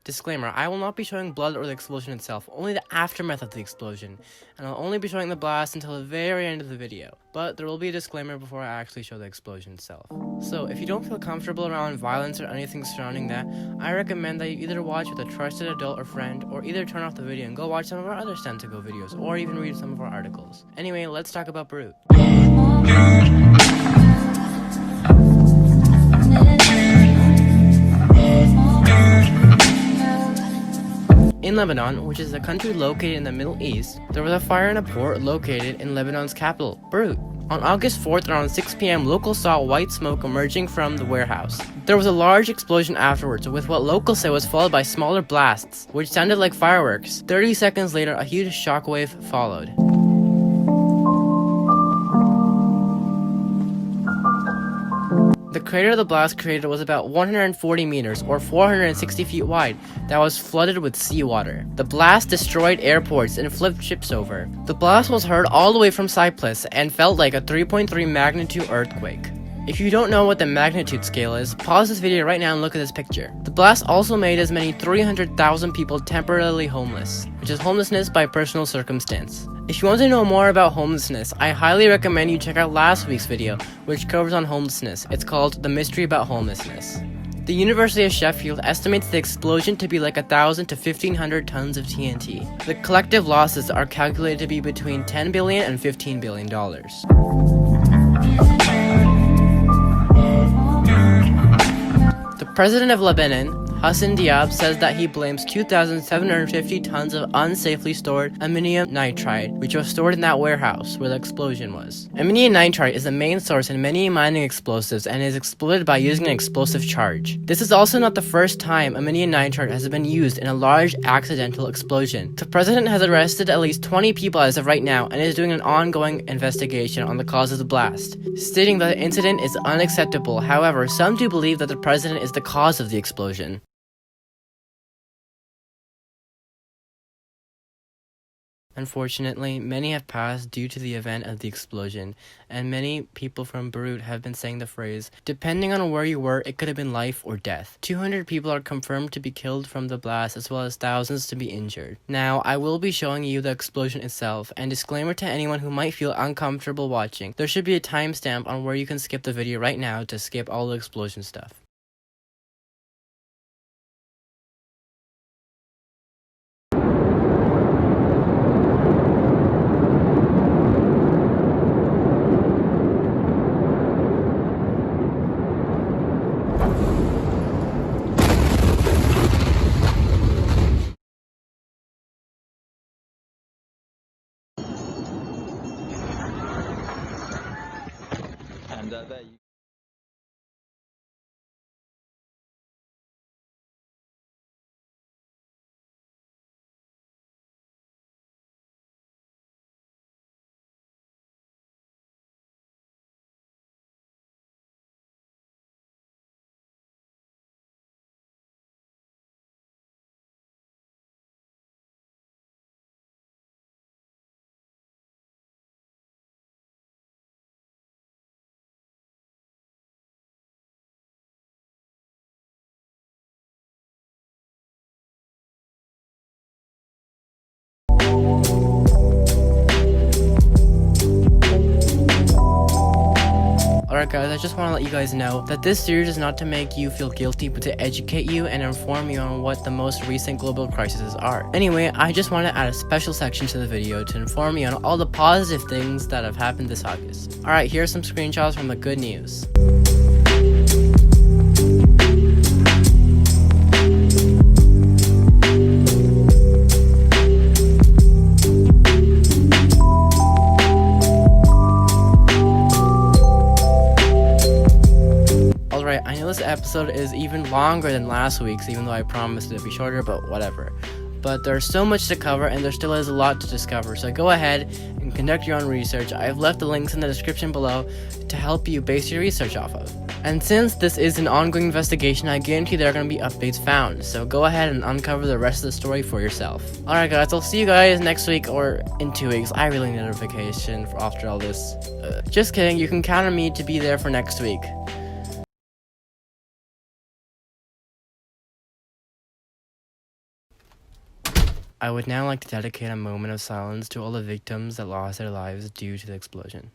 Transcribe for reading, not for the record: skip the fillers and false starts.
Disclaimer, I will not be showing blood or the explosion itself, only the aftermath of the explosion, and I'll only be showing the blast until the very end of the video, but there will be a disclaimer before I actually show the explosion itself. So, if you don't feel comfortable around violence or anything surrounding that, I recommend that you either watch with a trusted adult or friend, or either turn off the video and go watch some of our other Stand to Go videos, or even read some of our articles. Anyway, let's talk about Beirut. In Lebanon, which is a country located in the Middle East, there was a fire in a port located in Lebanon's capital, Beirut. On August 4th around 6 p.m, locals saw white smoke emerging from the warehouse. There was a large explosion afterwards, with what locals say was followed by smaller blasts, which sounded like fireworks. 30 seconds later, a huge shockwave followed. The crater the blast created was about 140 meters, or 460 feet wide, that was flooded with seawater. The blast destroyed airports and flipped ships over. The blast was heard all the way from Cyprus and felt like a 3.3 magnitude earthquake. If you don't know what the magnitude scale is, pause this video right now and look at this picture. The blast also made as many 300,000 people temporarily homeless, which is homelessness by personal circumstance. If you want to know more about homelessness, I highly recommend you check out last week's video, which covers on homelessness. It's called The Mystery About Homelessness. The University of Sheffield estimates the explosion to be like 1,000 to 1,500 tons of TNT. The collective losses are calculated to be between $10 billion and $15 billion. The president of Lebanon, Hassan Diab, says that he blames 2,750 tons of unsafely stored ammonium nitride, which was stored in that warehouse where the explosion was. Ammonium nitride is the main source in many mining explosives and is exploded by using an explosive charge. This is also not the first time ammonium nitride has been used in a large accidental explosion. The president has arrested at least 20 people as of right now and is doing an ongoing investigation on the cause of the blast, stating that the incident is unacceptable. However, some do believe that the president is the cause of the explosion. Unfortunately, many have passed due to the event of the explosion, and many people from Beirut have been saying the phrase, depending on where you were, it could have been life or death. 200 people are confirmed to be killed from the blast, as well as thousands to be injured. Now, I will be showing you the explosion itself, and disclaimer to anyone who might feel uncomfortable watching, there should be a timestamp on where you can skip the video right now to skip all the explosion stuff. And there you Alright guys, I just want to let you guys know that this series is not to make you feel guilty, but to educate you and inform you on what the most recent global crises are. Anyway, I just want to add a special section to the video to inform you on all the positive things that have happened this August. Alright, here are some screenshots from the good news. Alright, I know this episode is even longer than last week's, even though I promised it to be shorter, but whatever. But there's so much to cover, and there still is a lot to discover, so go ahead and conduct your own research. I've left the links in the description below to help you base your research off of. And since this is an ongoing investigation, I guarantee there are going to be updates found, so go ahead and uncover the rest of the story for yourself. Alright guys, I'll see you guys next week or in 2 weeks. I really need a vacation after all this. Just kidding, you can count on me to be there for next week. I would now like to dedicate a moment of silence to all the victims that lost their lives due to the explosion.